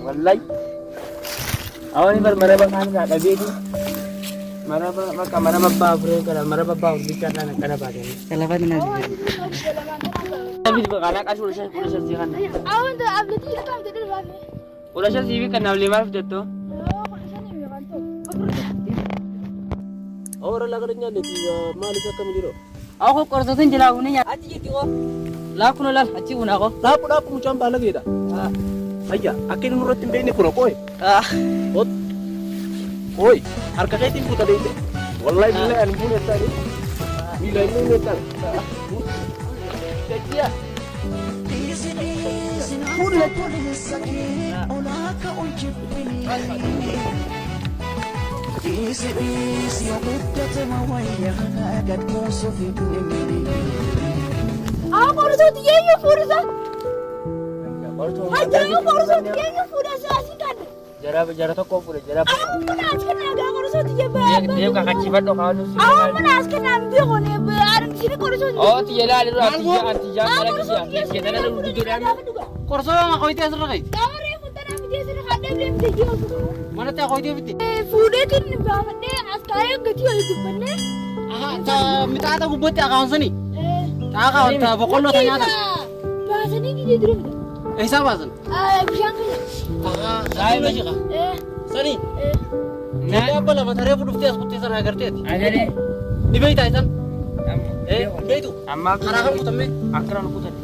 Wallahi. Awalnya maraba kan nggak ada bini. Maraba maka maraba babure kada maraba babur bicara nak kada bagai. Kalaban na. Tapi di bawah anak udah saya kan. Awan tuh upload itu kan jadi babe. Udah saya CV kan nabi lima itu. Oh, kalau sana ya kan tuh. Orang lagi nya di malu sa kami diro. Ako korsotin jela kunya. Aji gitu ko. La kuno la aji una ko. Dapat mu camba lagi dah. Ayah, akin nurut timbe ini kuno koi. Ot. Oi, harga kayak tim putar ini. Wallahi billahi an punya tadi. Bila ini tadi. Jadi ya. Ah, korso dia ya fursa. Aja yang korso dia ya fursa sih kan. Jara toko pura jara. Ah, menas kan agak korso dia ba. Dia kakak cibat dong kalau sih. Ah, menas kan ambil kone ba. Arang sini korso dia. Oh, tiada ada artinya lagi sih. Kita ada dulu juran. Korso nga ko ite asra kay. Dawari punta na dia sini kada bem dia. Mana ta ko ite biti. Fude tin ba mane askaya gati itu bane. Aha, ta mita ta gubote account sani. Ta ka ta bokollo tanya ta. Bahasa ni dia dulu. Hisabasan. Ah, biang kan. Saya baji ka. Sani. Nah, apa lah matahari pun dufti askuti sana agarte. Ada deh. Di bayi taisan. Begitu. Amma Karakan ko tamme. akran ko tadi.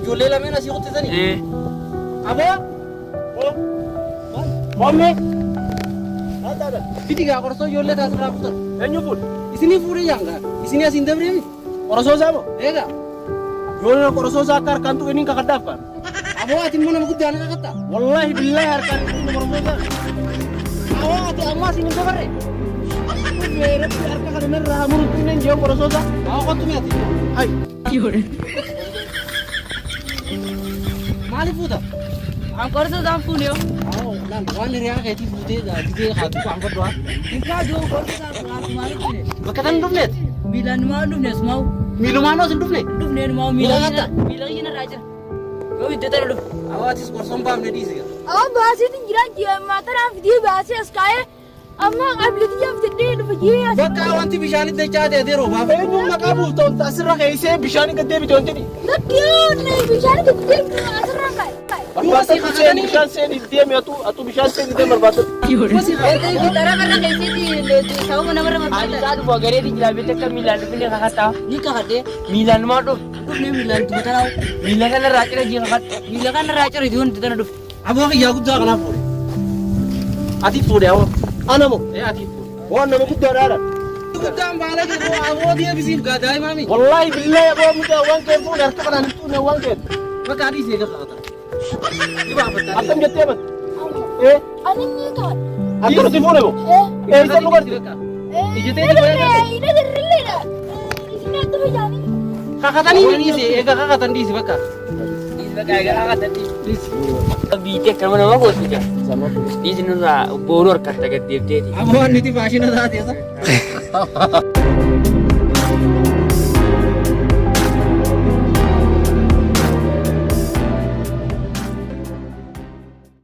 Jule la mena si kuti sani. Abo? Oh. Mami. Ada. Biti ga korso jule ta asra putar. Enyu pun. Isini fure yanga. Isini asin debre mi. Koroso sama. Ega. Yona koroso sakar kantu ini kakadapan. Abo atin mo na magudana ka kata. Wallahi billahi harga ini nomor moga. Abo ati amma sini debre. Mere harga kada mer rahamur pinen jio koroso sa. Ako ko tumi ati. Ay. Mali puta. Ang korso dam punyo. Ako lan wan riya kay ti pute da ti khatu ko angkot doa. Ika jo korso sa malik ni. Bakatan dufnet. Milan malum nes mau. Milumano sin dufnet. Dufne mau Milan Milan ina raja. Kau itu taruh. Awa tis korsom pam ne disi. Ah, bahasa itu jiran dia mata ram video bahasa askaya. Amma upload dia jadi itu begini. Bakka awanti bishani de cha de ro ba. Enyu makabu ton tasra kay se bishani gade bi ton tini. Nakiyo na bicara kita asrang kai. Barbata tu se bishan se ni dia me atu bishan se ni dia barbata. Masih kita karena kayak sini tahu mana mana. Ada satu bagare di jalan itu kan Milan punya kakak tahu. Ni kakak deh. Milan mau tuh. Tuh nih Milan tuh tahu. Milan kan raja lagi kakak. Milan kan raja itu kan kita tuh. Abo ka yagu da kana pore. Ati pure awo. Anamo. Ati. Wana mo kudara. Gudam bala ke ko abo dia bisin gadai mami. Wallahi billahi abo muda wan ke pun harka kana tu ne wan ke. Bakka di se ka kata. Iba apa Atam jette ban. Ani ni kan. Aku ti pure bo. Isa lugar di. Ijete di boleh. Ini dari lera. Sini tu begini. Kakatan ini se ega kakatan di se bakka. Kayak kakak tadi. Bite kan mana mau sih kan? Sama tu. Di sini lah boror kata kata dia. Abo niti fashion da dia sa.